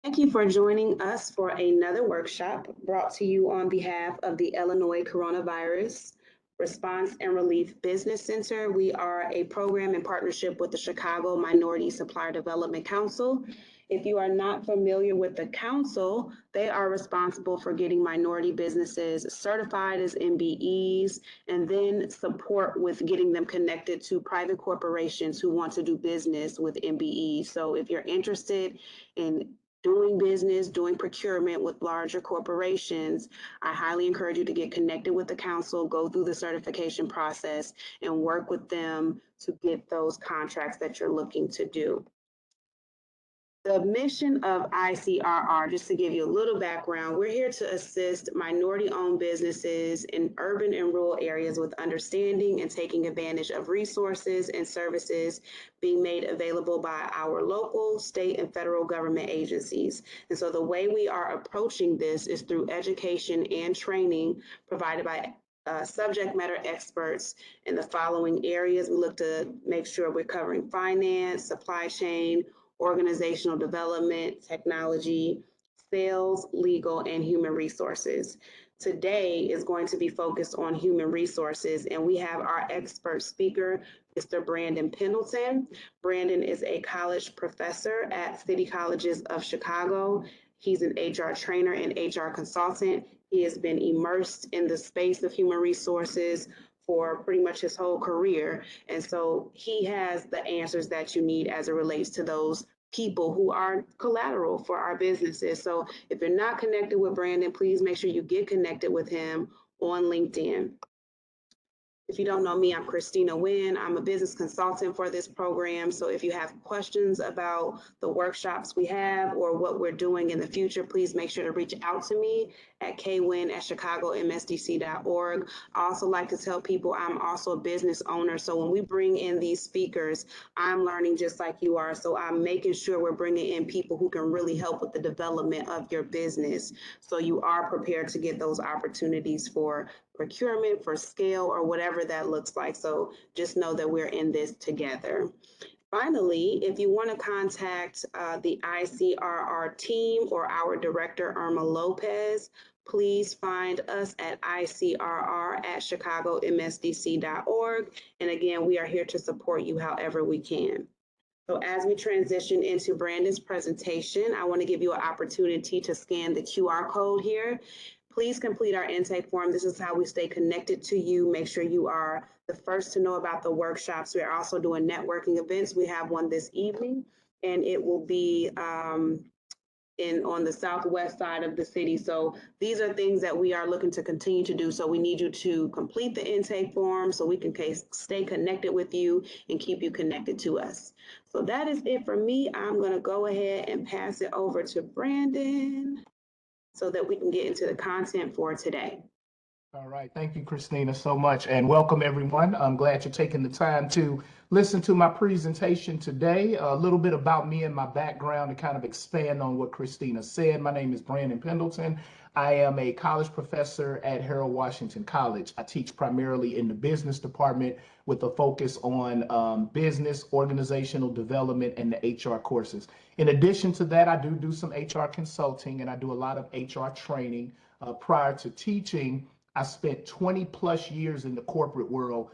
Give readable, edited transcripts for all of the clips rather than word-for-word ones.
Thank you for joining us for another workshop brought to you on behalf of the Illinois Coronavirus Response and Relief Business Center. We are a program in partnership with the Chicago Minority Supplier Development Council. If you are not familiar with the council, they are responsible for getting minority businesses certified as MBEs and then support with getting them connected to private corporations who want to do business with MBEs. So if you're interested in doing business, doing procurement with larger corporations, I highly encourage you to get connected with the council, go through the certification process, and work with them to get those contracts that you're looking to do. The mission of ICRR, just to give you a little background, we're here to assist minority-owned businesses in urban and rural areas with understanding and taking advantage of resources and services being made available by our local, state, and federal government agencies. And so the way we are approaching this is through education and training provided by subject matter experts in the following areas. We look to make sure we're covering finance, supply chain, organizational development, technology, sales, legal, and human resources. Today is going to be focused on human resources, and we have our expert speaker, Mr. Brandon Pendleton. Brandon is a college professor at City Colleges of Chicago. He's an HR trainer and HR consultant. He has been immersed in the space of human resources for pretty much his whole career. And so he has the answers that you need as it relates to those people who are collateral for our businesses. So if you're not connected with Brandon, please make sure you get connected with him on LinkedIn. If you don't know me, I'm Christina Wynn. I'm a business consultant for this program. So if you have questions about the workshops we have or what we're doing in the future, please make sure to reach out to me at kwin@chicagomsdc.org. I also like to tell people I'm also a business owner. So when we bring in these speakers, I'm learning just like you are. So I'm making sure we're bringing in people who can really help with the development of your business. So you are prepared to get those opportunities for procurement, for scale, or whatever that looks like. So just know that we're in this together. Finally, if you want to contact the ICRR team or our director, Irma Lopez, please find us at icrr@chicagomsdc.org. And again, we are here to support you however we can. So as we transition into Brandon's presentation, I want to give you an opportunity to scan the QR code here. Please complete our intake form. This is how we stay connected to you. Make sure you are the first to know about the workshops. We're also doing networking events. We have one this evening, and it will be on the southwest side of the city. So these are things that we are looking to continue to do. So we need you to complete the intake form so we can stay connected with you and keep you connected to us. So that is it for me. I'm going to go ahead and pass it over to Brandon so that we can get into the content for today. All right. Thank you, Christina, so much. And welcome, everyone. I'm glad you're taking the time to listen to my presentation today. A little bit about me and my background to kind of expand on what Christina said. My name is Brandon Pendleton. I am a college professor at Harold Washington College. I teach primarily in the business department with a focus on business, organizational development, and the HR courses. In addition to that, I do some HR consulting and I do a lot of HR training. Prior to teaching, I spent 20 plus years in the corporate world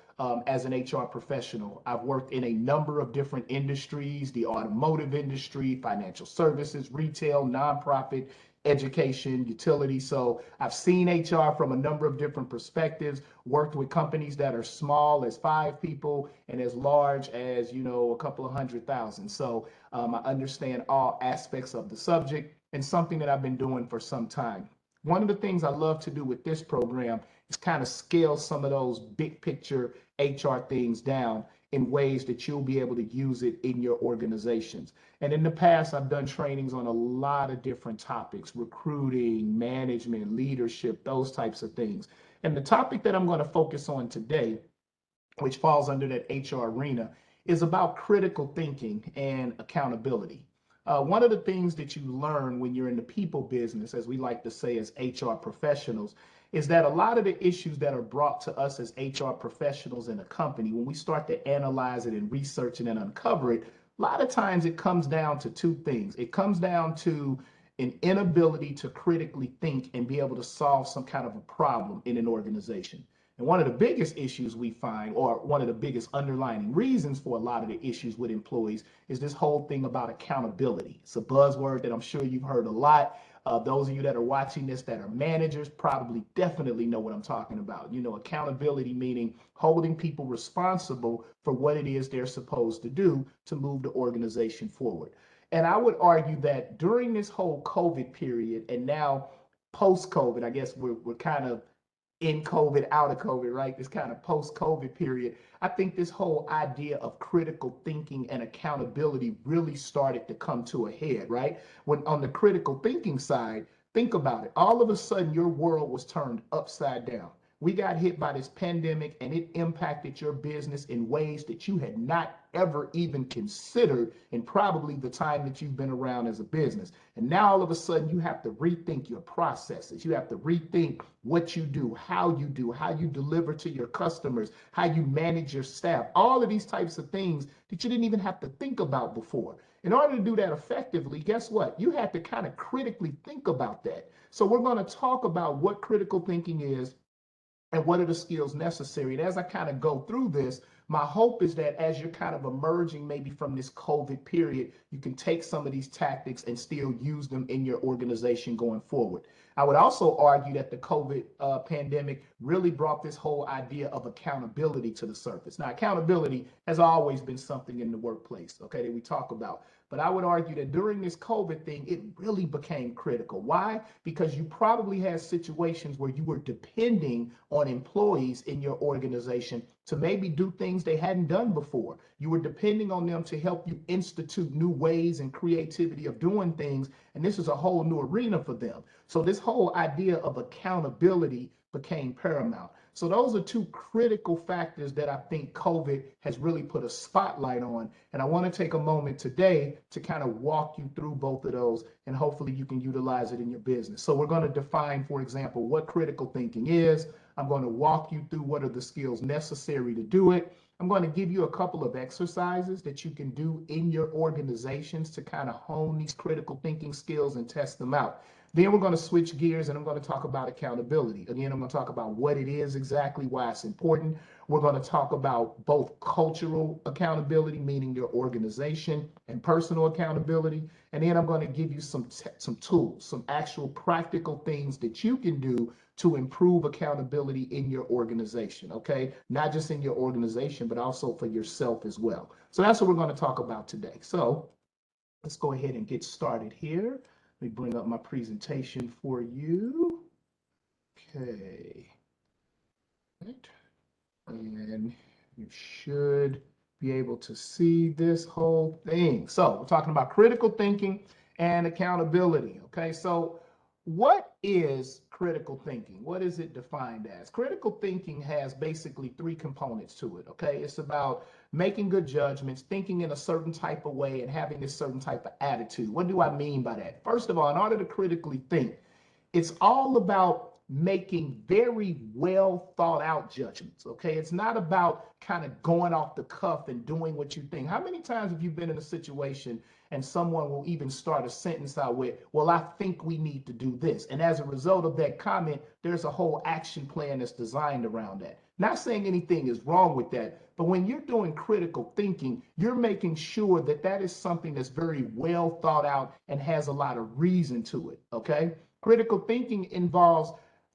as an HR professional. I've worked in a number of different industries, the automotive industry, financial services, retail, nonprofit, education, utility. So I've seen HR from a number of different perspectives, worked with companies that are small as 5 people and as large as, a couple of 100,000. So I understand all aspects of the subject and something that I've been doing for some time. One of the things I love to do with this program is kind of scale some of those big picture HR things down in ways that you'll be able to use it in your organizations. And in the past, I've done trainings on a lot of different topics: recruiting, management, leadership, those types of things. And the topic that I'm going to focus on today, which falls under that HR arena, is about critical thinking and accountability. One of the things that you learn when you're in the people business, as we like to say as HR professionals, is that a lot of the issues that are brought to us as HR professionals in a company, when we start to analyze it and research it and uncover it, a lot of times it comes down to 2 things. It comes down to an inability to critically think and be able to solve some kind of a problem in an organization. And one of the biggest issues we find, or one of the biggest underlying reasons for a lot of the issues with employees, is this whole thing about accountability. It's a buzzword that I'm sure you've heard a lot. Those of you that are watching this that are managers probably definitely know what I'm talking about. You know, accountability meaning holding people responsible for what it is they're supposed to do to move the organization forward. And I would argue that during this whole COVID period and now post COVID, I guess we're kind of in COVID, out of COVID, right? This kind of post COVID period. I think this whole idea of critical thinking and accountability really started to come to a head, right? When on the critical thinking side, think about it. All of a sudden, your world was turned upside down. We got hit by this pandemic and it impacted your business in ways that you had not ever even considered in probably the time that you've been around as a business. And now all of a sudden you have to rethink your processes. You have to rethink what you do, how you deliver to your customers, how you manage your staff, all of these types of things that you didn't even have to think about before. In order to do that effectively, guess what? You had to kind of critically think about that. So we're going to talk about what critical thinking is and what are the skills necessary. And as I kind of go through this, my hope is that as you're kind of emerging maybe from this COVID period, you can take some of these tactics and still use them in your organization going forward. I would also argue that the COVID pandemic really brought this whole idea of accountability to the surface. Now, accountability has always been something in the workplace, okay, that we talk about. But I would argue that during this COVID thing, it really became critical. Why? Because you probably had situations where you were depending on employees in your organization to maybe do things they hadn't done before. You were depending on them to help you institute new ways and creativity of doing things. And this is a whole new arena for them. So this whole idea of accountability became paramount. So those are two critical factors that I think COVID has really put a spotlight on. And I want to take a moment today to kind of walk you through both of those, and hopefully you can utilize it in your business. So we're going to define, for example, what critical thinking is. I'm going to walk you through what are the skills necessary to do it. I'm going to give you a couple of exercises that you can do in your organizations to kind of hone these critical thinking skills and test them out. Then we're going to switch gears and I'm going to talk about accountability. Again, I'm going to talk about what it is exactly, why it's important. We're going to talk about both cultural accountability, meaning your organization, and personal accountability. And then I'm going to give you some tools, some actual practical things that you can do to improve accountability in your organization, okay? Not just in your organization, but also for yourself as well. So that's what we're going to talk about today. So let's go ahead and get started here. Let me bring up my presentation for you. Okay. Right. And you should be able to see this whole thing. So we're talking about critical thinking and accountability. Okay, so what is critical thinking? What is it defined as? Critical thinking has basically three components to it. Okay, it's about making good judgments, thinking in a certain type of way, and having a certain type of attitude. What do I mean by that? First of all, in order to critically think, it's all about making very well thought out judgments. Okay, it's not about kind of going off the cuff and doing what you think. How many times have you been in a situation and someone will even start a sentence out with, well, I think we need to do this, and as a result of that comment, there's a whole action plan that's designed around that. Not saying anything is wrong with that, but when you're doing critical thinking, you're making sure that that is something that's very well thought out and has a lot of reason to it. Okay, critical thinking involves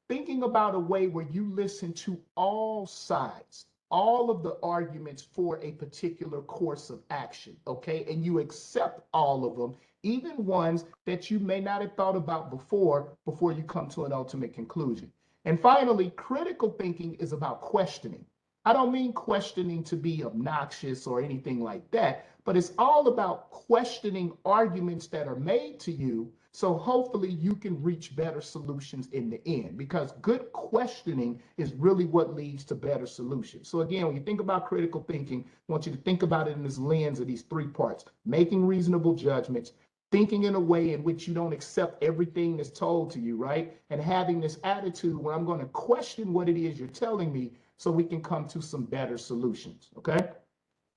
thinking about a way where you listen to all sides, all of the arguments for a particular course of action, okay? And you accept all of them, even ones that you may not have thought about before you come to an ultimate conclusion. And finally, critical thinking is about questioning. I don't mean questioning to be obnoxious or anything like that, but it's all about questioning arguments that are made to you, so hopefully you can reach better solutions in the end, because good questioning is really what leads to better solutions. So again, when you think about critical thinking, I want you to think about it in this lens of these three parts: making reasonable judgments, thinking in a way in which you don't accept everything that's told to you, right? And having this attitude where I'm going to question what it is you're telling me so we can come to some better solutions, okay?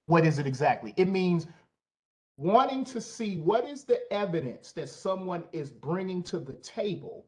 What is it exactly? It means wanting to see what is the evidence that someone is bringing to the table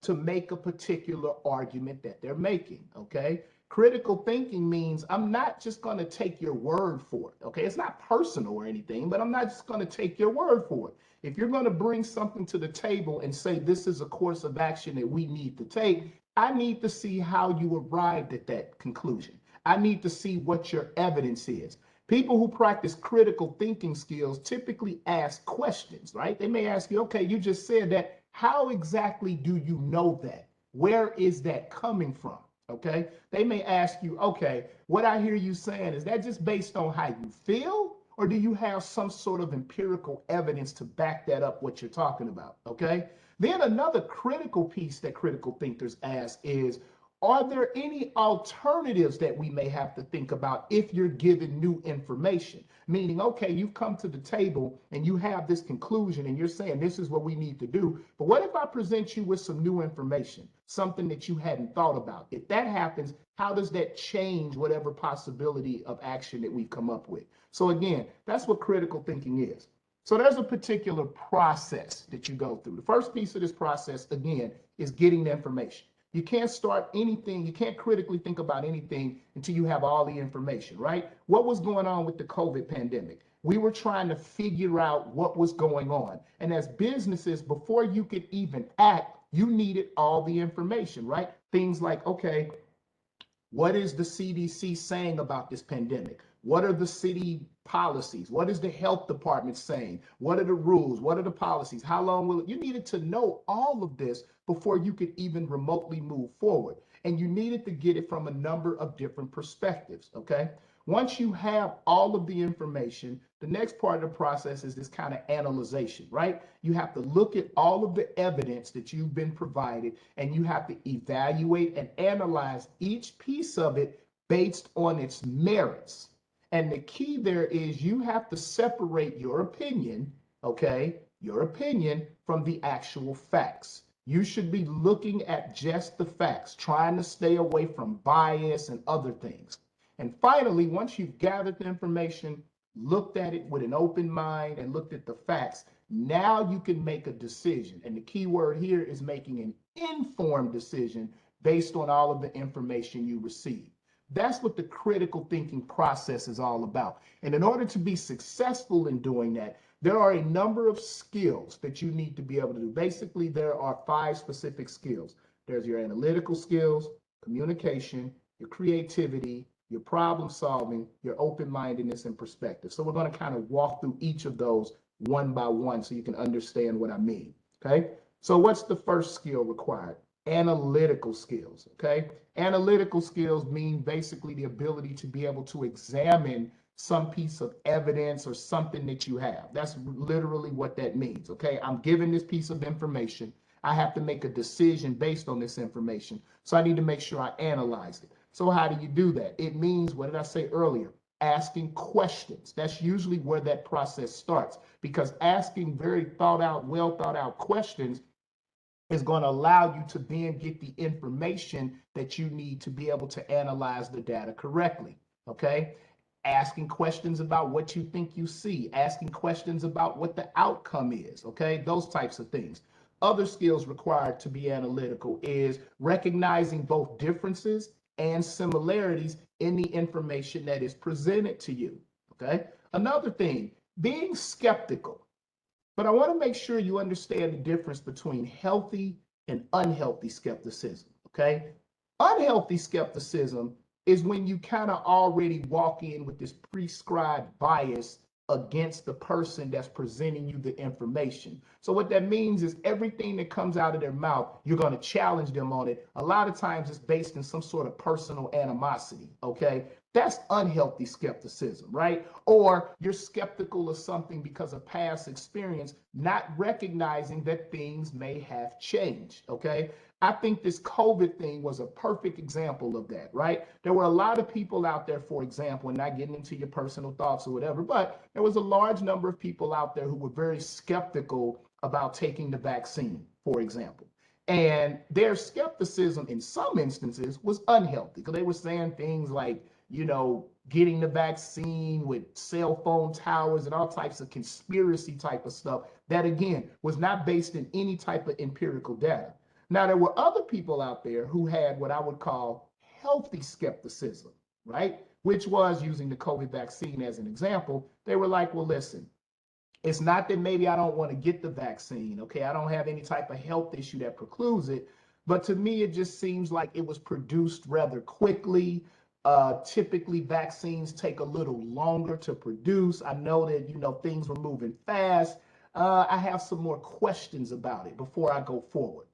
to make a particular argument that they're making, okay? Critical thinking means I'm not just going to take your word for it, okay? It's not personal or anything, but I'm not just going to take your word for it. If you're going to bring something to the table and say this is a course of action that we need to take, I need to see how you arrived at that conclusion. I need to see what your evidence is. People who practice critical thinking skills typically ask questions, right? They may ask you, okay, you just said that. How exactly do you know that? Where is that coming from? Okay. They may ask you, okay, what I hear you saying, is that just based on how you feel? Or do you have some sort of empirical evidence to back that up, what you're talking about? Okay. Then another critical piece that critical thinkers ask is, are there any alternatives that we may have to think about if you're given new information? Meaning, okay, you've come to the table and you have this conclusion and you're saying this is what we need to do. But what if I present you with some new information, something that you hadn't thought about? If that happens, how does that change whatever possibility of action that we've come up with? So again, that's what critical thinking is. So there's a particular process that you go through. The first piece of this process, again, is getting the information. You can't start anything, you can't critically think about anything until you have all the information, right? What was going on with the COVID pandemic? We were trying to figure out what was going on. And as businesses, before you could even act, you needed all the information, right? Things like, okay, what is the CDC saying about this pandemic? What are the city policies? What is the health department saying? What are the rules? What are the policies? How long will it? You needed to know all of this before you could even remotely move forward. And you needed to get it from a number of different perspectives, okay? Once you have all of the information, the next part of the process is this kind of analyzation, right? You have to look at all of the evidence that you've been provided, and you have to evaluate and analyze each piece of it based on its merits. And the key there is you have to separate your opinion, okay, your opinion from the actual facts. You should be looking at just the facts, trying to stay away from bias and other things. And finally, once you've gathered the information, looked at it with an open mind, and looked at the facts, now you can make a decision. And the key word here is making an informed decision based on all of the information you receive. That's what the critical thinking process is all about. And in order to be successful in doing that, there are a number of skills that you need to be able to do. Basically, there are 5 specific skills. There's your analytical skills, communication, your creativity, your problem solving, your open-mindedness, and perspective. So we're going to kind of walk through each of those one by one so you can understand what I mean, okay? So what's the first skill required? Analytical skills, okay? Analytical skills mean basically the ability to be able to examine some piece of evidence or something that you have. That's literally what that means, okay? I'm given this piece of information. I have to make a decision based on this information. So I need to make sure I analyze it. So how do you do that? It means, what did I say earlier? Asking questions. That's usually where that process starts, because asking very thought out, well thought out questions is going to allow you to then get the information that you need to be able to analyze the data correctly, okay? Asking questions about what you think you see, asking questions about what the outcome is, okay? Those types of things. Other skills required to be analytical is recognizing both differences and similarities in the information that is presented to you, okay? Another thing, being skeptical. But I want to make sure you understand the difference between healthy and unhealthy skepticism, okay? Unhealthy skepticism is when you kind of already walk in with this prescribed bias against the person that's presenting you the information. So what that means is everything that comes out of their mouth, you're going to challenge them on it. A lot of times it's based in some sort of personal animosity, okay? That's unhealthy skepticism, right? Or you're skeptical of something because of past experience, not recognizing that things may have changed, okay? I think this COVID thing was a perfect example of that, right? There were a lot of people out there, for example, and not getting into your personal thoughts or whatever, but there was a large number of people out there who were very skeptical about taking the vaccine, for example. And their skepticism in some instances was unhealthy because they were saying things like, getting the vaccine with cell phone towers and all types of conspiracy type of stuff that, again, was not based in any type of empirical data. Now, there were other people out there who had what I would call healthy skepticism, right? Which was, using the COVID vaccine as an example, they were like, well, listen, it's not that maybe I don't want to get the vaccine, okay? I don't have any type of health issue that precludes it. But to me, it just seems like it was produced rather quickly. Typically, vaccines take a little longer to produce. I know that, things were moving fast. I have some more questions about it before I go forward.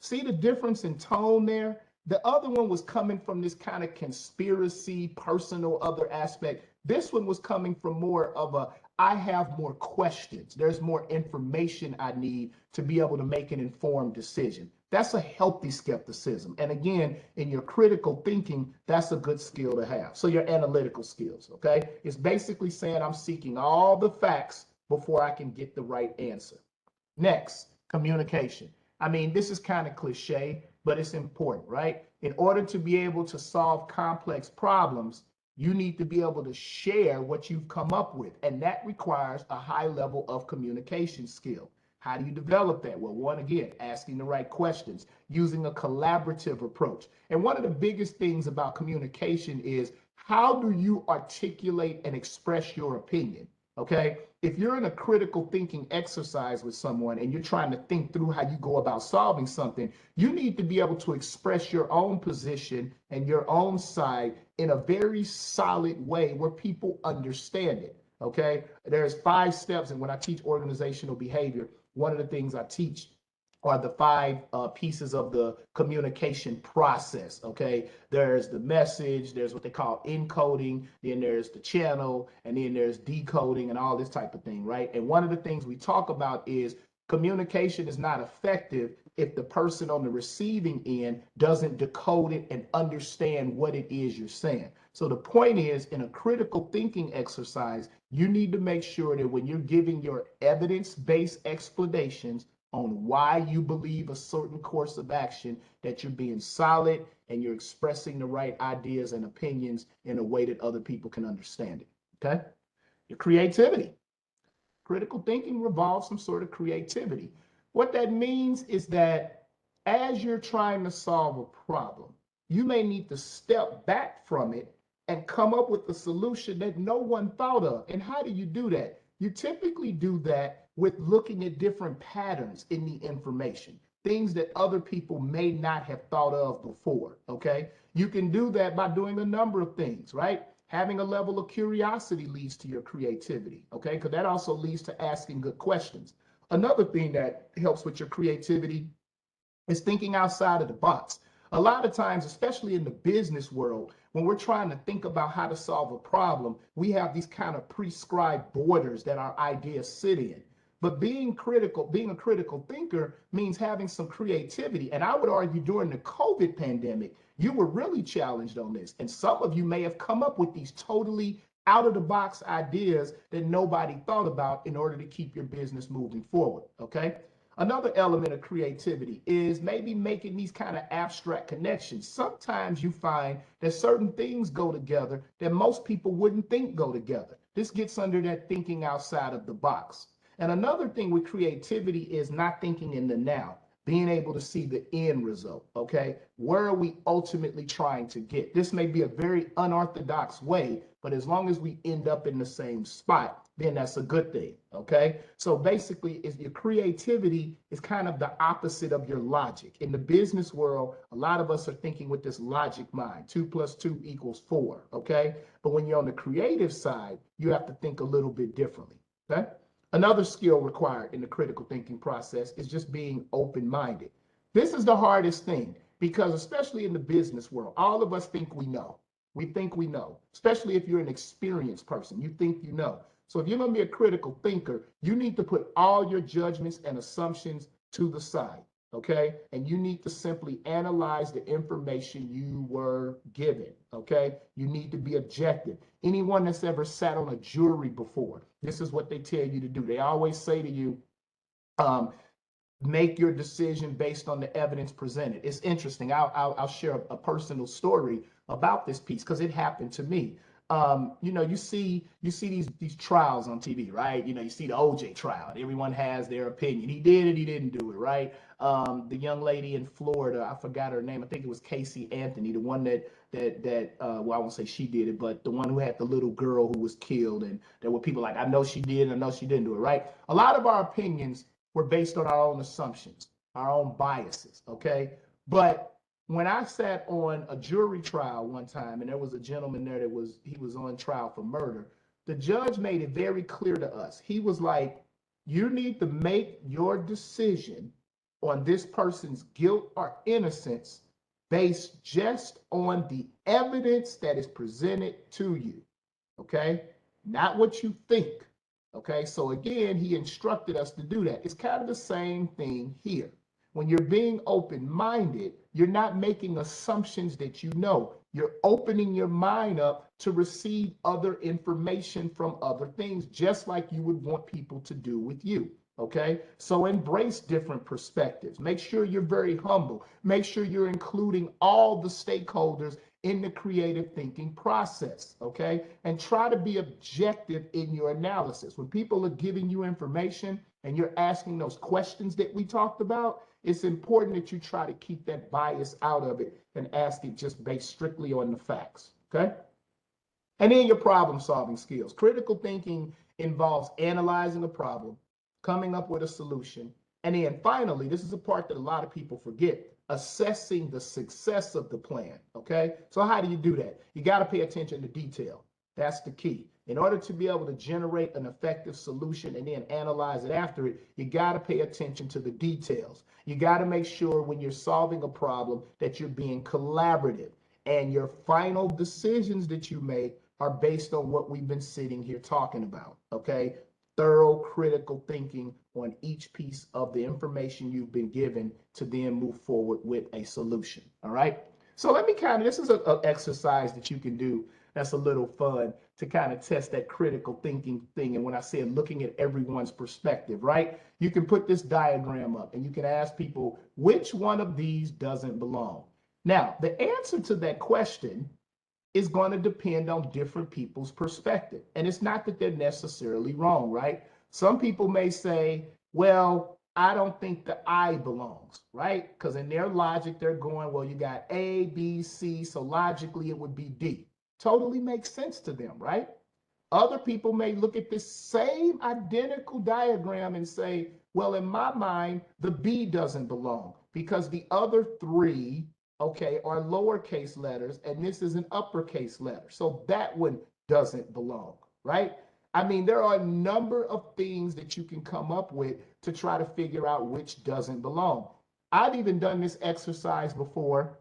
See the difference in tone there? The other one was coming from this kind of conspiracy, personal, other aspect. This one was coming from more of a, I have more questions. There's more information I need to be able to make an informed decision. That's a healthy skepticism. And again, in your critical thinking, that's a good skill to have. So your analytical skills, okay? It's basically saying I'm seeking all the facts before I can get the right answer. Next, communication. I mean, this is kind of cliche, but it's important, right? In order to be able to solve complex problems, you need to be able to share what you've come up with. And that requires a high level of communication skill. How do you develop that? Well, one, again, asking the right questions, using a collaborative approach. And one of the biggest things about communication is, how do you articulate and express your opinion? Okay. If you're in a critical thinking exercise with someone and you're trying to think through how you go about solving something, you need to be able to express your own position and your own side in a very solid way where people understand it. Okay. There's 5 steps. And when I teach organizational behavior, one of the things I teach are the 5 pieces of the communication process. Okay, there's the message, there's what they call encoding, then there's the channel, and then there's decoding and all this type of thing, right? And one of the things we talk about is communication is not effective if the person on the receiving end doesn't decode it and understand what it is you're saying. So the point is, in a critical thinking exercise, you need to make sure that when you're giving your evidence-based explanations on why you believe a certain course of action, that you're being solid and you're expressing the right ideas and opinions in a way that other people can understand it. Okay? Your creativity. Critical thinking revolves some sort of creativity. What that means is that as you're trying to solve a problem, you may need to step back from it and come up with a solution that no one thought of. And how do you do that? You typically do that with looking at different patterns in the information, things that other people may not have thought of before, okay? You can do that by doing a number of things, right? Having a level of curiosity leads to your creativity, okay? Because that also leads to asking good questions. Another thing that helps with your creativity is thinking outside of the box. A lot of times, especially in the business world, when we're trying to think about how to solve a problem, we have these kind of prescribed borders that our ideas sit in. But being a critical thinker means having some creativity. And I would argue during the COVID pandemic, you were really challenged on this. And some of you may have come up with these totally out of the box ideas that nobody thought about in order to keep your business moving forward. Okay. Another element of creativity is maybe making these kind of abstract connections. Sometimes you find that certain things go together that most people wouldn't think go together. This gets under that thinking outside of the box. And another thing with creativity is not thinking in the now, being able to see the end result, okay? Where are we ultimately trying to get? This may be a very unorthodox way, but as long as we end up in the same spot, then that's a good thing, okay? So basically, your creativity is kind of the opposite of your logic. In the business world, a lot of us are thinking with this logic mind, 2 + 2 = 4, okay? But when you're on the creative side, you have to think a little bit differently, okay? Another skill required in the critical thinking process is just being open-minded. This is the hardest thing because especially in the business world, all of us think we know. We think we know, especially if you're an experienced person, you think you know. So if you're going to be a critical thinker, you need to put all your judgments and assumptions to the side, okay? And you need to simply analyze the information you were given, okay? You need to be objective. Anyone that's ever sat on a jury before, this is what they tell you to do. They always say to you, make your decision based on the evidence presented. It's interesting. I'll share a personal story about this piece because it happened to me. you see these trials on TV, right? You see the OJ trial, and everyone has their opinion. He did it, he didn't do it, right? The young lady in Florida, I forgot her name. I think it was Casey Anthony, the one that well, I won't say she did it, but the one who had the little girl who was killed, and there were people like, I know she did, I know she didn't do it, right? A lot of our opinions were based on our own assumptions, our own biases, okay? But when I sat on a jury trial one time, and there was a gentleman there he was on trial for murder, the judge made it very clear to us. He was like, you need to make your decision on this person's guilt or innocence based just on the evidence that is presented to you, okay? Not what you think, okay? So again, he instructed us to do that. It's kind of the same thing here. When you're being open-minded, you're not making assumptions that you know. You're opening your mind up to receive other information from other things, just like you would want people to do with you. Okay, so embrace different perspectives. Make sure you're very humble. Make sure you're including all the stakeholders in the creative thinking process. Okay, and try to be objective in your analysis. When people are giving you information and you're asking those questions that we talked about, it's important that you try to keep that bias out of it and ask it just based strictly on the facts. Okay. And then your problem solving skills. Critical thinking involves analyzing a problem, coming up with a solution, and then finally, this is a part that a lot of people forget, assessing the success of the plan. Okay, so how do you do that? You got to pay attention to detail. That's the key. In order to be able to generate an effective solution and then analyze it after it, you got to pay attention to the details. You got to make sure when you're solving a problem that you're being collaborative, and your final decisions that you make are based on what we've been sitting here talking about. Okay, thorough critical thinking on each piece of the information you've been given to then move forward with a solution. All right. So let me this is an exercise that you can do that's a little fun to kind of test that critical thinking thing. And when I say looking at everyone's perspective, right? You can put this diagram up and you can ask people, which one of these doesn't belong? Now, the answer to that question is going to depend on different people's perspective. And it's not that they're necessarily wrong, right? Some people may say, well, I don't think the I belongs, right? Because in their logic, they're going, well, you got A, B, C, so logically it would be D. Totally makes sense to them, right? Other people may look at this same identical diagram and say, well, in my mind, the B doesn't belong because the other three, okay, are lowercase letters and this is an uppercase letter. So that one doesn't belong, right? I mean, there are a number of things that you can come up with to try to figure out which doesn't belong. I've even done this exercise before,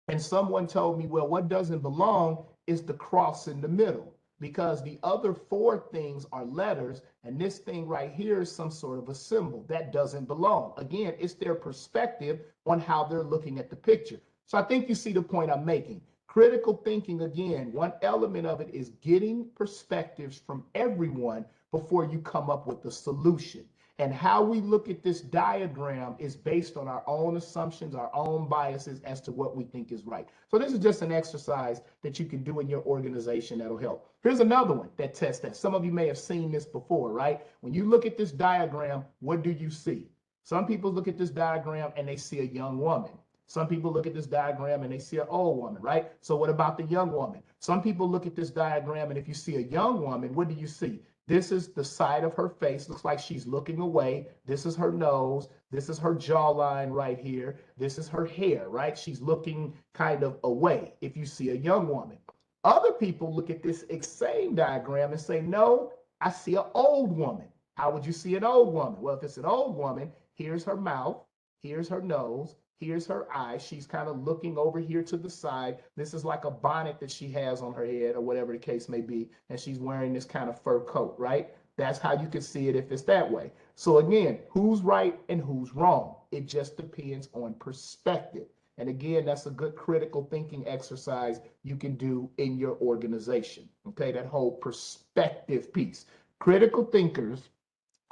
and someone told me, well, what doesn't belong is the cross in the middle, because the other four things are letters, and this thing right here is some sort of a symbol that doesn't belong. Again, it's their perspective on how they're looking at the picture. So I think you see the point I'm making. Critical thinking, again, one element of it is getting perspectives from everyone before you come up with the solution. And how we look at this diagram is based on our own assumptions, our own biases as to what we think is right. So this is just an exercise that you can do in your organization that'll help. Here's another one that tests that. Some of you may have seen this before, right? When you look at this diagram, what do you see? Some people look at this diagram and they see a young woman. Some people look at this diagram and they see an old woman, right? So what about the young woman? Some people look at this diagram and if you see a young woman, what do you see? This is the side of her face. Looks like she's looking away. This is her nose. This is her jawline right here. This is her hair, right? She's looking kind of away if you see a young woman. Other people look at this same diagram and say, no, I see an old woman. How would you see an old woman? Well, if it's an old woman, here's her mouth, here's her nose, here's her eye. She's kind of looking over here to the side. This is like a bonnet that she has on her head or whatever the case may be. And she's wearing this kind of fur coat, right? That's how you can see it if it's that way. So again, who's right and who's wrong? It just depends on perspective. And again, that's a good critical thinking exercise you can do in your organization. Okay, that whole perspective piece. Critical thinkers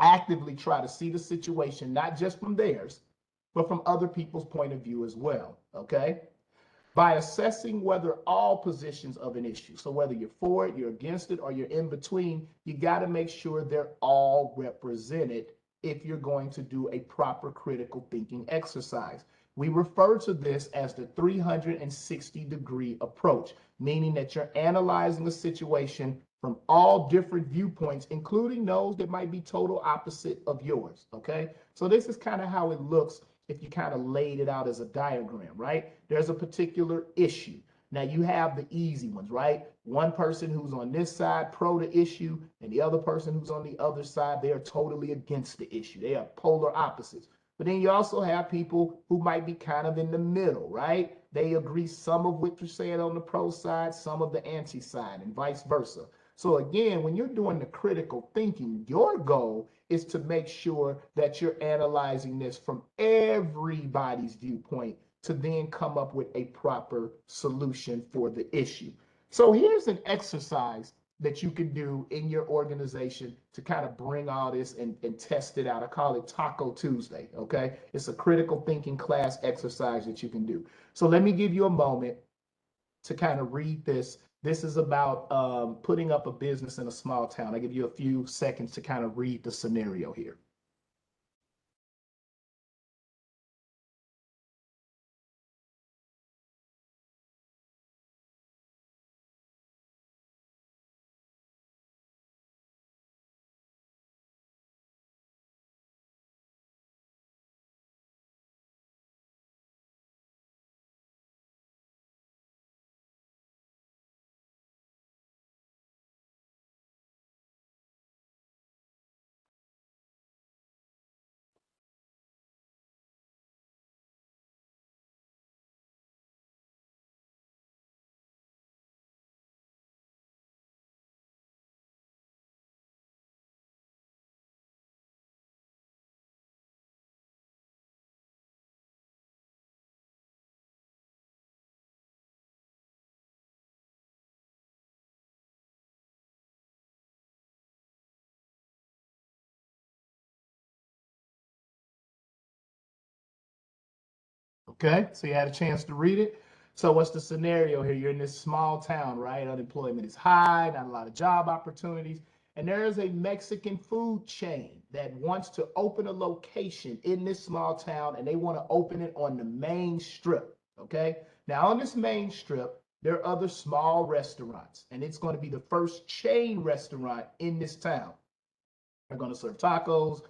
actively try to see the situation, not just from theirs, but from other people's point of view as well, okay? by assessing whether all positions of an issue, so whether you're for it, you're against it, or you're in between, you got to make sure they're all represented if you're going to do a proper critical thinking exercise. We refer to this as the 360-degree approach, meaning that you're analyzing a situation from all different viewpoints, including those that might be total opposite of yours, okay? So this is kind of how it looks if you kind of laid it out as a diagram, right? There's a particular issue. Now you have the easy ones, right? One person who's on this side pro the issue, and the other person who's on the other side, they are totally against the issue. They are polar opposites. But then you also have people who might be kind of in the middle, right? They agree some of what you're saying on the pro side, some of the anti side, and vice versa. So again, when you're doing the critical thinking, your goal is to make sure that you're analyzing this from everybody's viewpoint to then come up with a proper solution for the issue. So here's an exercise that you can do in your organization to kind of bring all this and test it out. I call it Taco Tuesday, okay? It's a critical thinking class exercise that you can do. So let me give you a moment to kind of read this. This is about putting up a business in a small town. I give you a few seconds to kind of read the scenario here. Okay, so you had a chance to read it. So what's the scenario here? You're in this small town, right? Unemployment is high, not a lot of job opportunities. And there is a Mexican food chain that wants to open a location in this small town, and they want to open it on the main strip. Okay. Now, on this main strip, there are other small restaurants, and it's going to be the first chain restaurant in this town. They're going to serve tacos,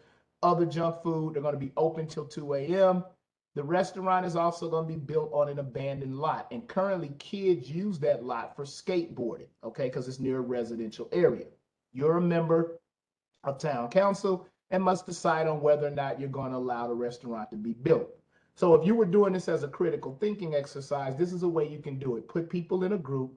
other junk food. They're going to be open till 2 a.m. The restaurant is also going to be built on an abandoned lot. And currently, kids use that lot for skateboarding, okay, because it's near a residential area. You're a member of town council and must decide on whether or not you're going to allow the restaurant to be built. So if you were doing this as a critical thinking exercise, this is a way you can do it. Put people in a group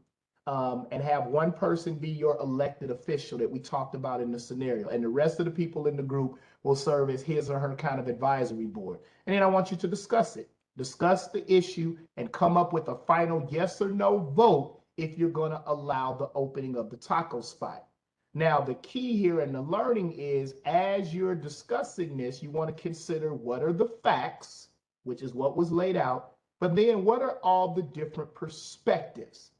and have one person be your elected official that we talked about in the scenario. And the rest of the people in the group will serve as his or her kind of advisory board. And then I want you to discuss it. Discuss the issue and come up with a final yes or no vote if you're going to allow the opening of the taco spot. Now, the key here in the learning is as you're discussing this, you want to consider what are the facts, which is what was laid out, but then what are all the different perspectives?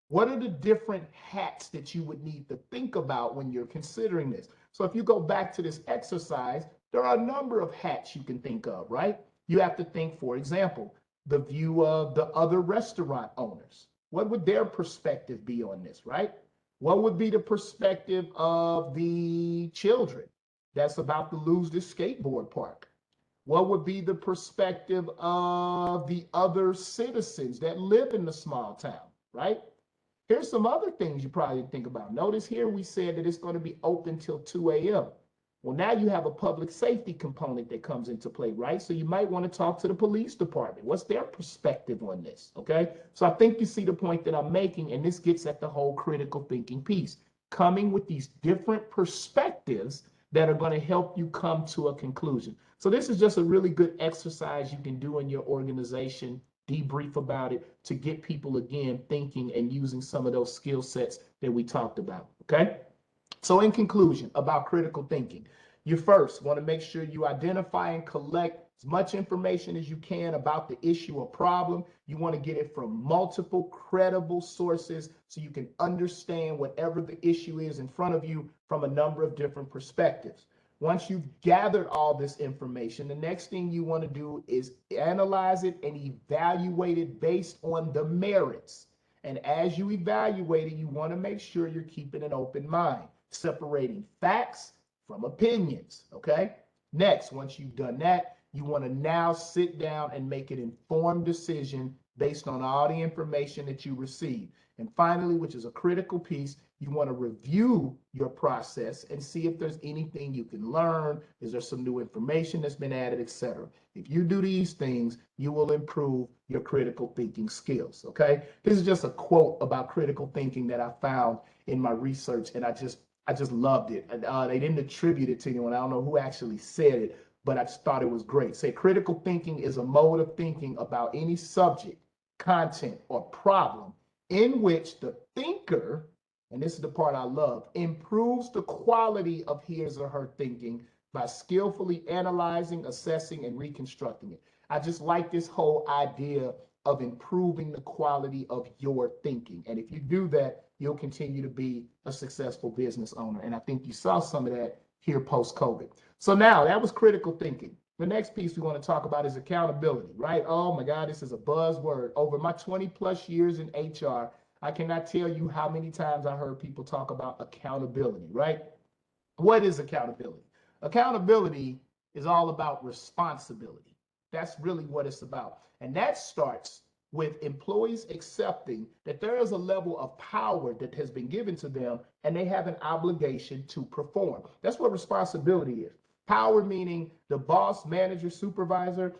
What are the different hats that you would need to think about when you're considering this? So if you go back to this exercise, there are a number of hats you can think of, right? You have to think, for example, the view of the other restaurant owners. What would their perspective be on this, right? What would be the perspective of the children that's about to lose this skateboard park? What would be the perspective of the other citizens that live in the small town, right? Here's some other things you probably think about. Notice here we said that it's going to be open till 2 a.m. Well, now you have a public safety component that comes into play, right? So you might want to talk to the police department. What's their perspective on this? Okay. So I think you see the point that I'm making, and this gets at the whole critical thinking piece, coming with these different perspectives that are going to help you come to a conclusion. So this is just a really good exercise you can do in your organization, debrief about it to get people again thinking and using some of those skill sets that we talked about. Okay. So in conclusion about critical thinking, you first want to make sure you identify and collect as much information as you can about the issue or problem. You want to get it from multiple credible sources so you can understand whatever the issue is in front of you from a number of different perspectives. Once you've gathered all this information, the next thing you want to do is analyze it and evaluate it based on the merits. And as you evaluate it, you want to make sure you're keeping an open mind, separating facts from opinions, okay? Next, once you've done that, you want to now sit down and make an informed decision based on all the information that you receive. And finally, which is a critical piece, you want to review your process and see if there's anything you can learn. Is there some new information that's been added, etc. If you do these things, you will improve your critical thinking skills, okay? This is just a quote about critical thinking that I found in my research, and I just loved it. They didn't attribute it to anyone. I don't know who actually said it, but I just thought it was great. Say critical thinking is a mode of thinking about any subject, content, or problem in which the thinker, and this is the part I love, improves the quality of his or her thinking by skillfully analyzing, assessing, and reconstructing it. I just like this whole idea of improving the quality of your thinking. And if you do that, you'll continue to be a successful business owner. And I think you saw some of that here post-COVID. So now that was critical thinking. The next piece we want to talk about is accountability, right? Oh my God, this is a buzzword. Over my 20 plus years in HR, I cannot tell you how many times I heard people talk about accountability, right? What is accountability? Accountability is all about responsibility. That's really what it's about. And that starts with employees accepting that there is a level of power that has been given to them and they have an obligation to perform. That's what responsibility is. Power meaning the boss, manager, supervisor,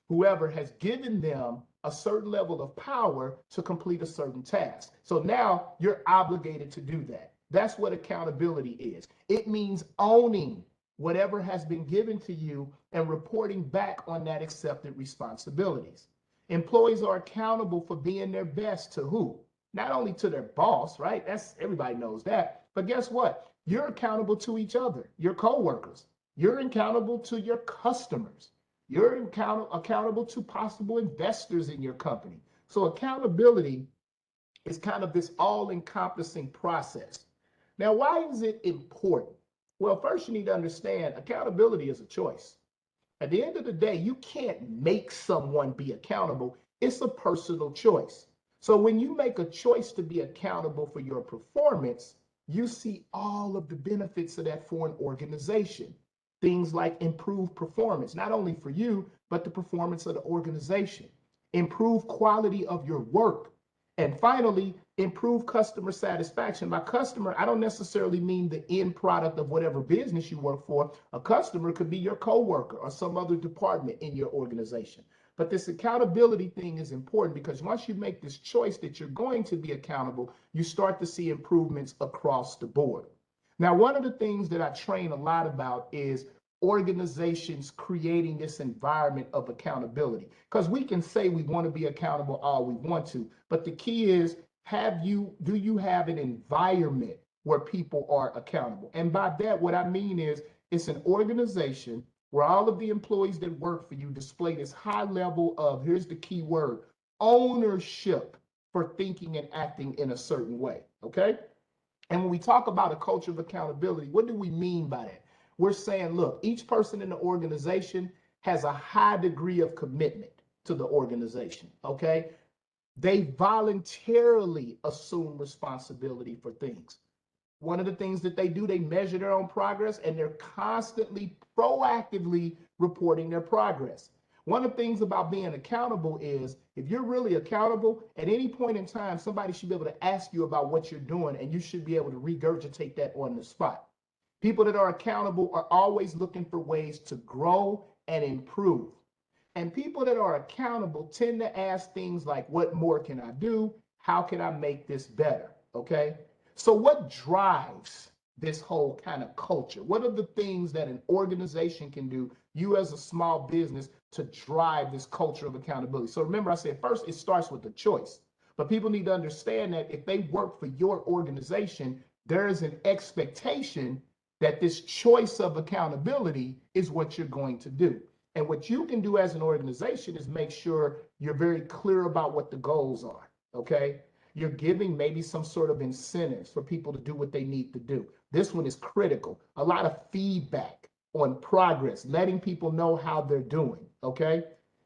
whoever has given them a certain level of power to complete a certain task. So now you're obligated to do that. That's what accountability is. It means owning whatever has been given to you and reporting back on that accepted responsibilities. Employees are accountable for being their best to who? Not only to their boss, right? That's everybody knows that. But guess what? You're accountable to each other, your coworkers. You're accountable to your customers. You're accountable to possible investors in your company. So accountability is kind of this all-encompassing process. Now, why is it important? Well, first you need to understand accountability is a choice. At the end of the day, you can't make someone be accountable. It's a personal choice. So when you make a choice to be accountable for your performance, you see all of the benefits of that for an organization. Things like improved performance, not only for you, but the performance of the organization. Improve quality of your work. And finally, improve customer satisfaction. By customer, I don't necessarily mean the end product of whatever business you work for. A customer could be your coworker or some other department in your organization. But this accountability thing is important because once you make this choice that you're going to be accountable, you start to see improvements across the board. Now, one of the things that I train a lot about is organizations creating this environment of accountability. Because we can say we want to be accountable all we want to, but the key is, do you have an environment where people are accountable? And by that, what I mean is it's an organization where all of the employees that work for you display this high level of, here's the key word, ownership for thinking and acting in a certain way, okay? And when we talk about a culture of accountability, what do we mean by that? We're saying, look, each person in the organization has a high degree of commitment to the organization, okay? They voluntarily assume responsibility for things. One of the things that they do, they measure their own progress and they're constantly proactively reporting their progress. One of the things about being accountable is if you're really accountable, at any point in time, somebody should be able to ask you about what you're doing and you should be able to regurgitate that on the spot. People that are accountable are always looking for ways to grow and improve. And people that are accountable tend to ask things like, what more can I do? How can I make this better? Okay. So what drives this whole kind of culture? What are the things that an organization can do, you as a small business, to drive this culture of accountability? So remember, I said first, it starts with the choice. But people need to understand that if they work for your organization, there is an expectation that this choice of accountability is what you're going to do. And what you can do as an organization is make sure you're very clear about what the goals are, okay? You're giving maybe some sort of incentives for people to do what they need to do. This one is critical. A lot of feedback on progress, letting people know how they're doing, okay?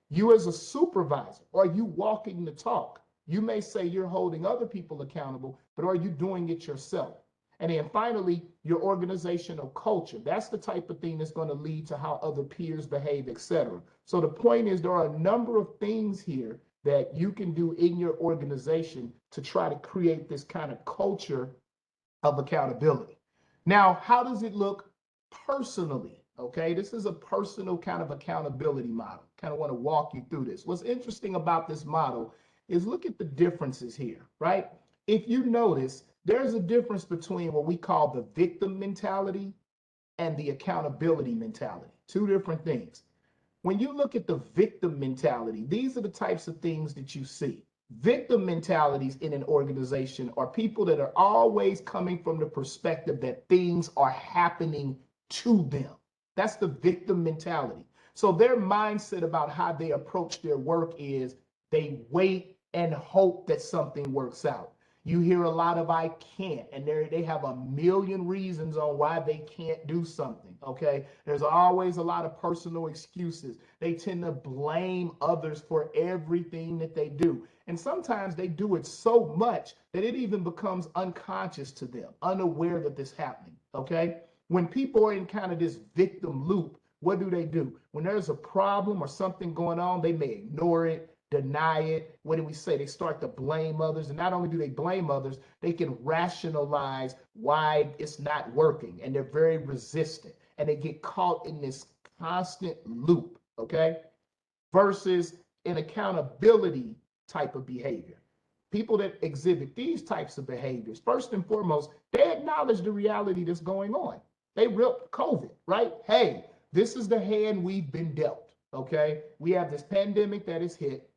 You as a supervisor, are you walking the talk? You may say you're holding other people accountable, but are you doing it yourself? And then finally, your organizational culture. That's the type of thing that's going to lead to how other peers behave, etc. So the point is there are a number of things here that you can do in your organization to try to create this kind of culture of accountability. Now, how does it look personally? Okay, this is a personal kind of accountability model. Kind of want to walk you through this. What's interesting about this model is look at the differences here, right? If you notice, there's a difference between what we call the victim mentality and the accountability mentality. Two different things. When you look at the victim mentality, these are the types of things that you see. Victim mentalities in an organization are people that are always coming from the perspective that things are happening to them. That's the victim mentality. So their mindset about how they approach their work is they wait and hope that something works out. You hear a lot of I can't, and they have a million reasons on why they can't do something, okay? There's always a lot of personal excuses. They tend to blame others for everything that they do. And sometimes they do it so much that it even becomes unconscious to them, unaware that this is happening, okay? When people are in kind of this victim loop, what do? When there's a problem or something going on, they may ignore it, deny it. What do we say? They start to blame others. And not only do they blame others, they can rationalize why it's not working. And they're very resistant. And they get caught in this constant loop, okay? Versus an accountability type of behavior. People that exhibit these types of behaviors, first and foremost, they acknowledge the reality that's going on. They ripped COVID, right? Hey, this is the hand we've been dealt, okay? We have this pandemic that has hit,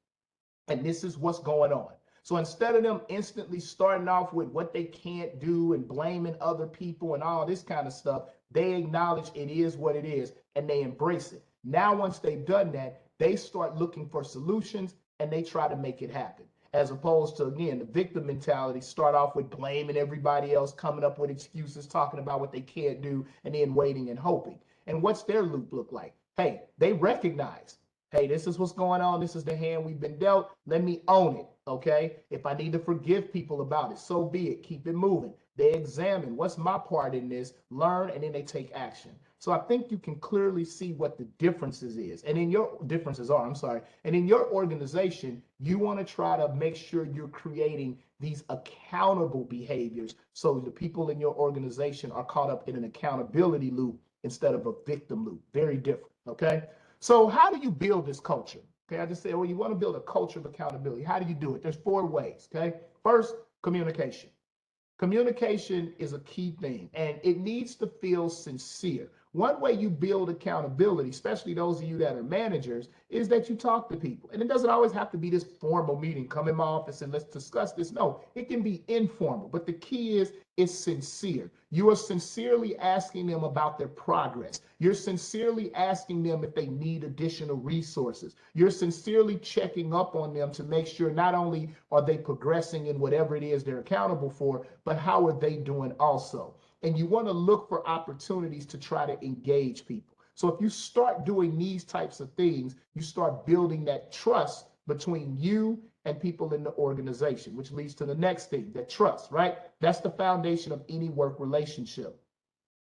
and this is what's going on. So instead of them instantly starting off with what they can't do and blaming other people and all this kind of stuff, they acknowledge it is what it is and they embrace it. Now, once they've done that, they start looking for solutions and they try to make it happen. As opposed to, again, the victim mentality, start off with blaming everybody else, coming up with excuses, talking about what they can't do, and then waiting and hoping. And what's their loop look like? Hey, they recognize, hey, this is what's going on. This is the hand we've been dealt. Let me own it, okay? If I need to forgive people about it, so be it. Keep it moving. They examine what's my part in this, learn, and then they take action. So I think you can clearly see what the differences is. And in your differences are, I'm sorry. And in your organization, you want to try to make sure you're creating these accountable behaviors so the people in your organization are caught up in an accountability loop instead of a victim loop. Very different, okay? So how do you build this culture? Okay, I just said, well, you want to build a culture of accountability. How do you do it? There's 4 ways, okay? First, communication. Communication is a key thing, and it needs to feel sincere. One way you build accountability, especially those of you that are managers, is that you talk to people. And it doesn't always have to be this formal meeting, come in my office and let's discuss this. No, it can be informal, but the key is it's sincere. You are sincerely asking them about their progress. You're sincerely asking them if they need additional resources. You're sincerely checking up on them to make sure not only are they progressing in whatever it is they're accountable for, but how are they doing also? And you want to look for opportunities to try to engage people. So if you start doing these types of things, you start building that trust between you and people in the organization, which leads to the next thing, that trust, right? That's the foundation of any work relationship.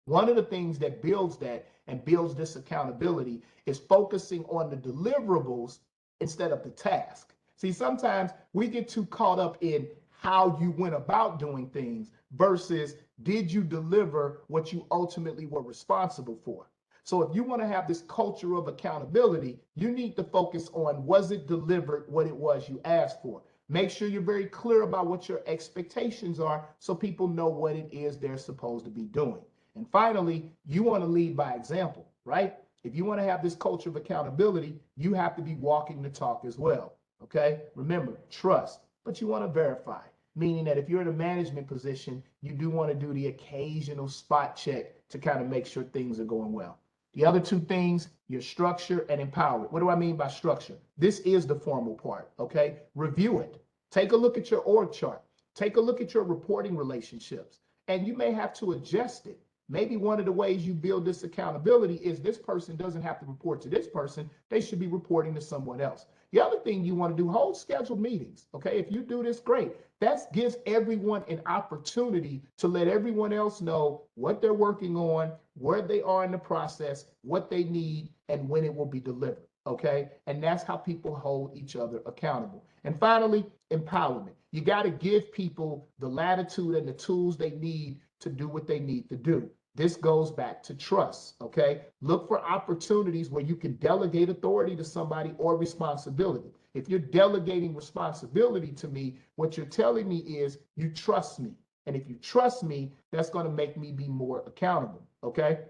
One of the things that builds that and builds this accountability is focusing on the deliverables instead of the task. See, sometimes we get too caught up in how you went about doing things versus did you deliver what you ultimately were responsible for? So if you want to have this culture of accountability, you need to focus on, was it delivered what it was you asked for? Make sure you're very clear about what your expectations are so people know what it is they're supposed to be doing. And finally, you want to lead by example, right? If you want to have this culture of accountability, you have to be walking the talk as well, okay? Remember, trust, but you want to verify, meaning that if you're in a management position, you do want to do the occasional spot check to kind of make sure things are going well. The other 2 things, your structure, and empower it. What do I mean by structure? This is the formal part, okay? Review it. Take a look at your org chart. Take a look at your reporting relationships, and you may have to adjust it. Maybe one of the ways you build this accountability is this person doesn't have to report to this person. They should be reporting to someone else. The other thing you want to do, hold scheduled meetings. Okay, if you do this, great. That gives everyone an opportunity to let everyone else know what they're working on, where they are in the process, what they need, and when it will be delivered. Okay, and that's how people hold each other accountable. And finally, empowerment. You got to give people the latitude and the tools they need to do what they need to do. This goes back to trust, okay? Look for opportunities where you can delegate authority to somebody or responsibility. If you're delegating responsibility to me, what you're telling me is you trust me. And if you trust me, that's going to make me be more accountable, okay?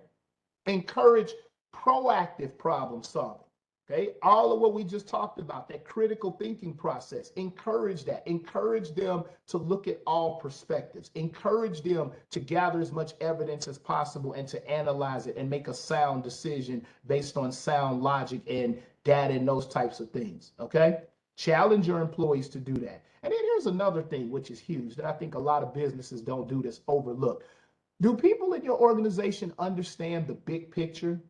Encourage proactive problem solving. Okay, all of what we just talked about, that critical thinking process, encourage that. Encourage them to look at all perspectives. Encourage them to gather as much evidence as possible and to analyze it and make a sound decision based on sound logic and data and those types of things. Okay, challenge your employees to do that. And then here's another thing, which is huge, that I think a lot of businesses don't do this, overlook. Do people in your organization understand the big picture?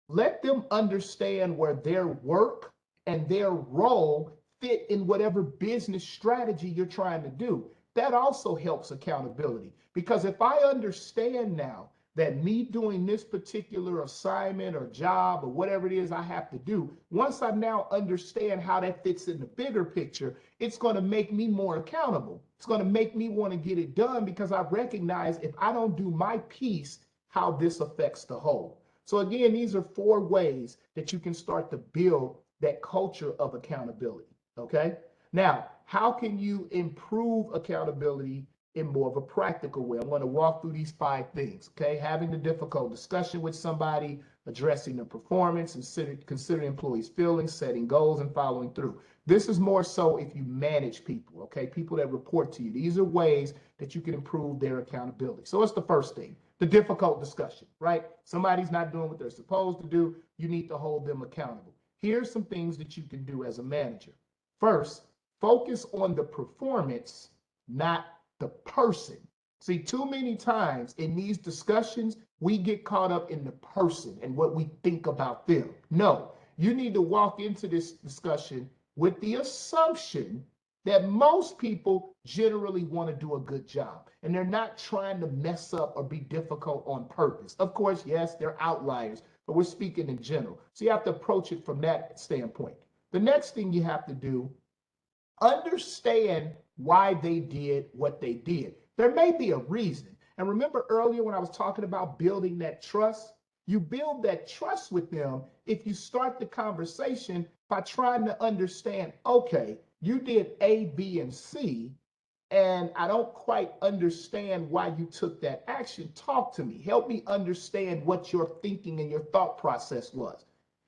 Let them understand where their work and their role fit in whatever business strategy you're trying to do. That also helps accountability, because if I understand now that me doing this particular assignment or job or whatever it is I have to do, once I now understand how that fits in the bigger picture, it's going to make me more accountable. It's going to make me want to get it done because I recognize if I don't do my piece, how this affects the whole. So again, these are 4 ways that you can start to build that culture of accountability, okay? Now, how can you improve accountability in more of a practical way? I'm going to walk through these 5 things, okay? Having the difficult discussion with somebody, addressing the performance, and considering employees' feelings, setting goals, and following through. This is more so if you manage people, okay? People that report to you. These are ways that you can improve their accountability. So what's the first thing? The difficult discussion, right? Somebody's not doing what they're supposed to do. You need to hold them accountable. Here's some things that you can do as a manager. First, focus on the performance, not the person. See, too many times in these discussions, we get caught up in the person and what we think about them. No, you need to walk into this discussion with the assumption that most people generally want to do a good job and they're not trying to mess up or be difficult on purpose. Of course, yes, they're outliers, but we're speaking in general. So you have to approach it from that standpoint. The next thing you have to do, understand why they did what they did. There may be a reason. And remember earlier when I was talking about building that trust, you build that trust with them if you start the conversation by trying to understand, okay, you did A, B, and C, and I don't quite understand why you took that action. Talk to me. Help me understand what your thinking and your thought process was.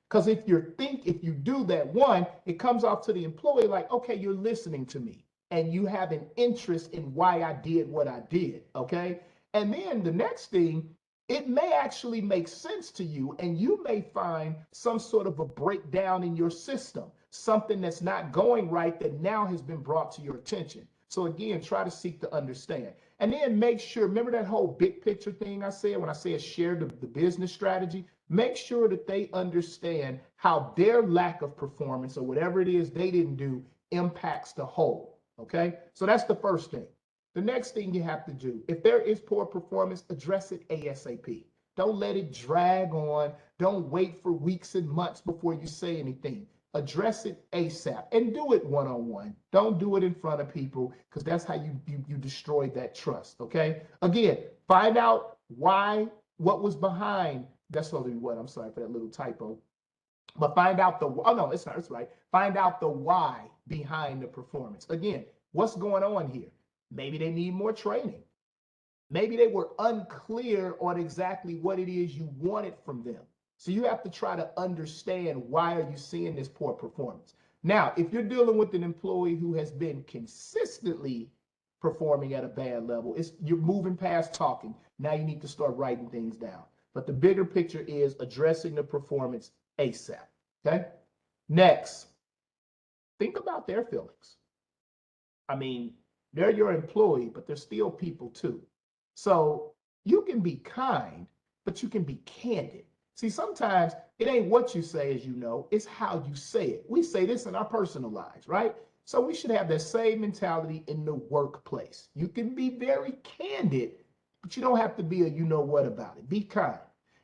Because if you do that, one, it comes off to the employee like, okay, you're listening to me and you have an interest in why I did what I did. Okay. And then the next thing, it may actually make sense to you and you may find some sort of a breakdown in your system, something that's not going right that now has been brought to your attention. So again, try to seek to understand. And then make sure, remember that whole big picture thing I said when I said share the business strategy? Make sure that they understand how their lack of performance or whatever it is they didn't do impacts the whole, okay? So that's the first thing. The next thing you have to do, if there is poor performance, address it ASAP. Don't let it drag on. Don't wait for weeks and months before you say anything. Address it ASAP and do it one-on-one. Don't do it in front of people because that's how you destroy that trust, okay? Again, find out what was behind. That's only what, I'm sorry for that little typo. But find out oh no, it's not, it's right. Find out the why behind the performance. Again, what's going on here? Maybe they need more training. Maybe they were unclear on exactly what it is you wanted from them. So you have to try to understand why are you seeing this poor performance. Now, if you're dealing with an employee who has been consistently performing at a bad level, you're moving past talking. Now you need to start writing things down. But the bigger picture is addressing the performance ASAP. Okay. Next, think about their feelings. I mean, they're your employee, but they're still people too. So you can be kind, but you can be candid. See, sometimes it ain't what you say, as you know, it's how you say it. We say this in our personal lives, right? So we should have that same mentality in the workplace. You can be very candid, but you don't have to be a you know what about it. Be kind.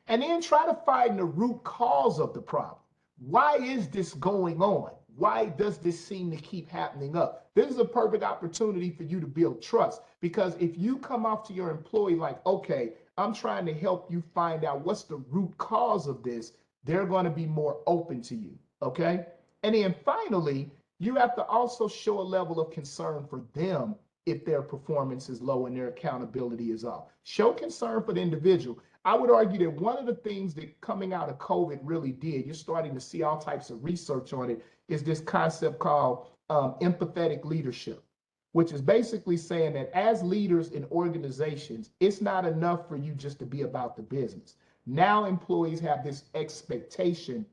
And then try to find the root cause of the problem. Why is this going on? Why does this seem to keep happening up? This is a perfect opportunity for you to build trust, because if you come off to your employee like, okay, I'm trying to help you find out what's the root cause of this, they're going to be more open to you. Okay. And then finally, you have to also show a level of concern for them if their performance is low and their accountability is off. Show concern for the individual. I would argue that one of the things that coming out of COVID really did, you're starting to see all types of research on it, is this concept called empathetic leadership, which is basically saying that as leaders in organizations, it's not enough for you just to be about the business. Now employees have this expectation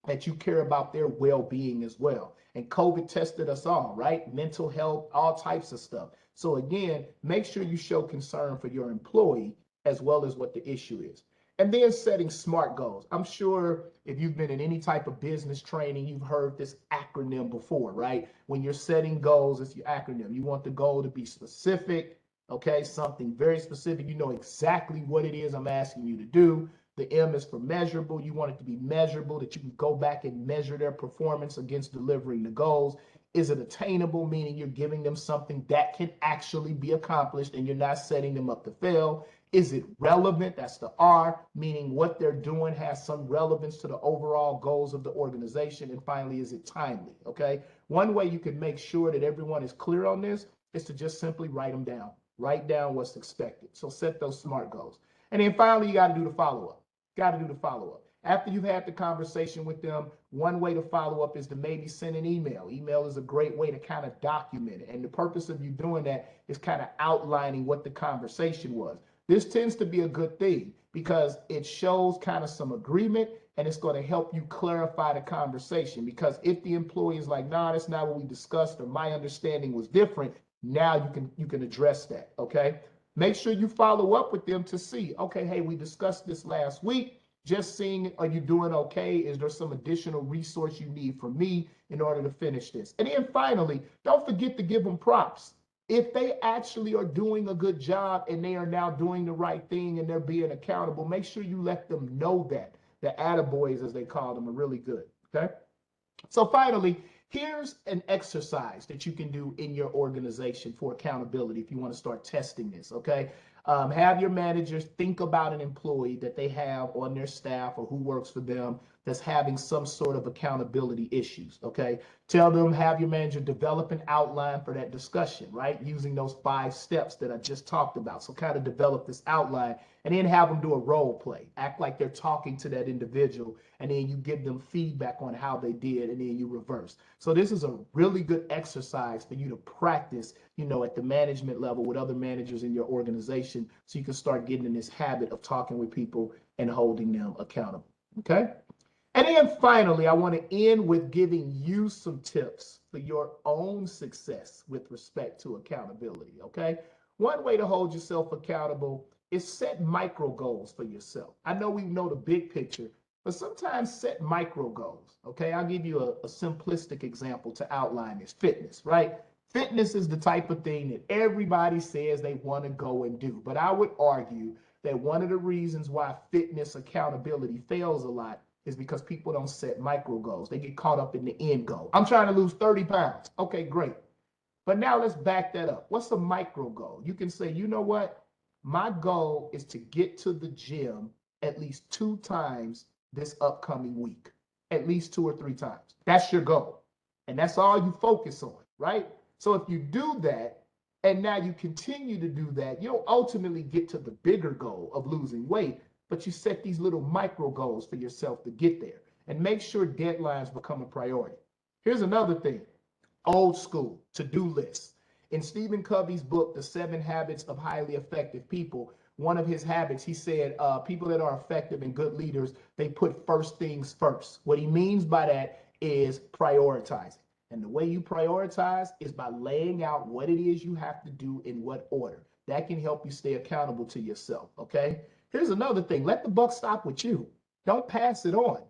that you care about their well-being as well. And COVID tested us all, right? Mental health, all types of stuff. So again, make sure you show concern for your employee as well as what the issue is. And then setting SMART goals. I'm sure if you've been in any type of business training, you've heard this acronym before, right? When you're setting goals, it's your acronym. You want the goal to be specific, okay? Something very specific. You know exactly what it is I'm asking you to do. The M is for measurable. You want it to be measurable, that you can go back and measure their performance against delivering the goals. Is it attainable, meaning you're giving them something that can actually be accomplished and you're not setting them up to fail? Is it relevant? That's the R, meaning what they're doing has some relevance to the overall goals of the organization. And finally, is it timely? Okay. One way you can make sure that everyone is clear on this is to just simply write them down. Write down what's expected. So set those SMART goals. And then finally, you got to do the follow-up. Got to do the follow-up. After you've had the conversation with them, one way to follow up is to maybe send an email. Email is a great way to kind of document it. And the purpose of you doing that is kind of outlining what the conversation was. This tends to be a good thing because it shows kind of some agreement, and it's going to help you clarify the conversation. Because if the employee is like, nah, that's not what we discussed, or my understanding was different, now you can address that. Okay. Make sure you follow up with them to see, okay, hey, we discussed this last week. Just seeing, are you doing okay? Is there some additional resource you need from me in order to finish this? And then finally, don't forget to give them props. If they actually are doing a good job and they are now doing the right thing and they're being accountable, make sure you let them know that. The attaboys, as they call them, are really good. Okay. So finally, here's an exercise that you can do in your organization for accountability if you want to start testing this, okay? Have your managers think about an employee that they have on their staff or who works for them that's having some sort of accountability issues, okay? Tell them, have your manager develop an outline for that discussion, right? Using those 5 steps that I just talked about. So kind of develop this outline and then have them do a role play. Act like they're talking to that individual, and then you give them feedback on how they did, and then you reverse. So this is a really good exercise for you to practice, you know, at the management level with other managers in your organization, so you can start getting in this habit of talking with people and holding them accountable, okay? And then finally, I want to end with giving you some tips for your own success with respect to accountability, okay? One way to hold yourself accountable is set micro goals for yourself. I know we know the big picture, but sometimes set micro goals, okay? I'll give you a simplistic example to outline this. Fitness, right? Fitness is the type of thing that everybody says they want to go and do, but I would argue that one of the reasons why fitness accountability fails a lot is because people don't set micro goals. They get caught up in the end goal. I'm trying to lose 30 pounds. Okay, great. But now let's back that up. What's a micro goal? You can say, you know what? My goal is to get to the gym at least 2 times this upcoming week, at least 2 or 3 times. That's your goal. And that's all you focus on, right? So if you do that, and now you continue to do that, you'll ultimately get to the bigger goal of losing weight, but you set these little micro goals for yourself to get there, and make sure deadlines become a priority. Here's another thing. Old school to-do lists. In Stephen Covey's book, The 7 Habits of Highly Effective People, one of his habits, he said, people that are effective and good leaders, they put first things first. What he means by that is prioritizing. And the way you prioritize is by laying out what it is you have to do in what order. That can help you stay accountable to yourself, okay? Here's another thing. Let the buck stop with you. Don't pass it on.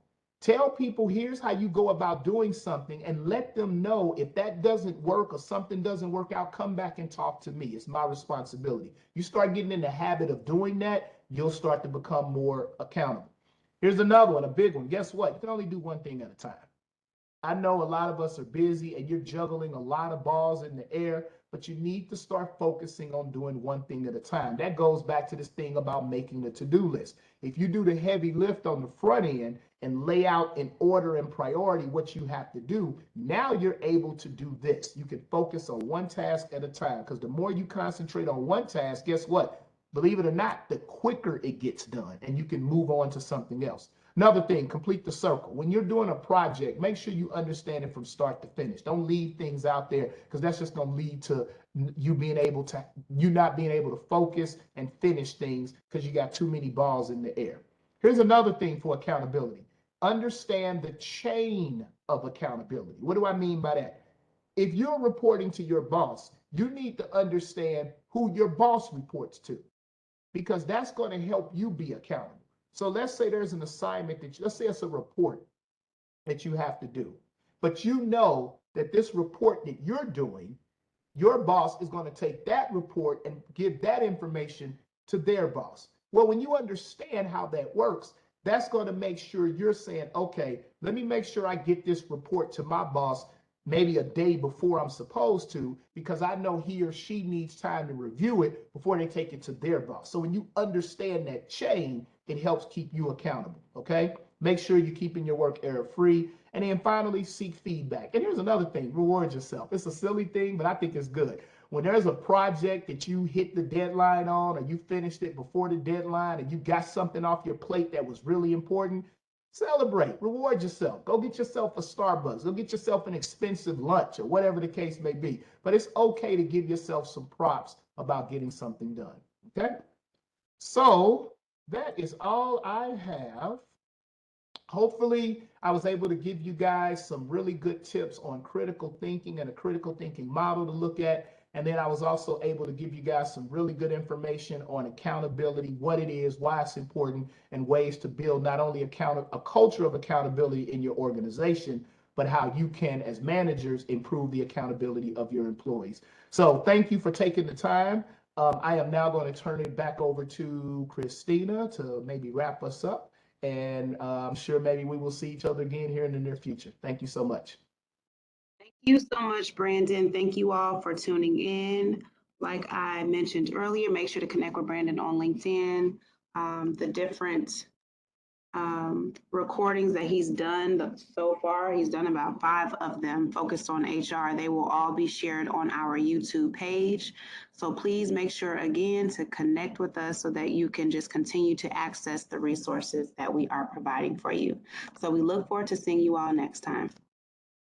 Tell people here's how you go about doing something and let them know if that doesn't work or something doesn't work out, come back and talk to me. It's my responsibility. You start getting in the habit of doing that, you'll start to become more accountable. Here's another one, a big one. Guess what? You can only do one thing at a time. I know a lot of us are busy and you're juggling a lot of balls in the air, but you need to start focusing on doing one thing at a time. That goes back to this thing about making the to-do list. If you do the heavy lift on the front end and lay out in order and priority what you have to do, now you're able to do this. You can focus on one task at a time, because the more you concentrate on one task, guess what? Believe it or not, the quicker it gets done and you can move on to something else. Another thing, complete the circle. When you're doing a project, make sure you understand it from start to finish. Don't leave things out there, because that's just going to lead to you not being able to focus and finish things because you got too many balls in the air. Here's another thing for accountability. Understand the chain of accountability. What do I mean by that? If you're reporting to your boss, you need to understand who your boss reports to, because that's going to help you be accountable. So let's say there's an assignment let's say it's a report that you have to do, but you know that this report that you're doing, your boss is going to take that report and give that information to their boss. Well, when you understand how that works, that's going to make sure you're saying, okay, let me make sure I get this report to my boss maybe a day before I'm supposed to, because I know he or she needs time to review it before they take it to their boss. So when you understand that chain, it helps keep you accountable, okay? Make sure you're keeping your work error-free. And then finally, seek feedback. And here's another thing, reward yourself. It's a silly thing, but I think it's good. When there's a project that you hit the deadline on, or you finished it before the deadline, and you got something off your plate that was really important, celebrate, reward yourself. Go get yourself a Starbucks. Go get yourself an expensive lunch, or whatever the case may be. But it's okay to give yourself some props about getting something done, okay? So that is all I have. Hopefully, I was able to give you guys some really good tips on critical thinking and a critical thinking model to look at. And then I was also able to give you guys some really good information on accountability, what it is, why it's important, and ways to build not only a culture of accountability in your organization, but how you can, as managers, improve the accountability of your employees. So thank you for taking the time. I am now going to turn it back over to Christina to maybe wrap us up. And I'm sure maybe we will see each other again here in the near future. Thank you so much. Thank you so much, Brandon. Thank you all for tuning in. Like I mentioned earlier, make sure to connect with Brandon on LinkedIn. The different recordings that he's done so far, he's done about 5 of them focused on HR. They will all be shared on our YouTube page. So please make sure, again, to connect with us so that you can just continue to access the resources that we are providing for you. So we look forward to seeing you all next time.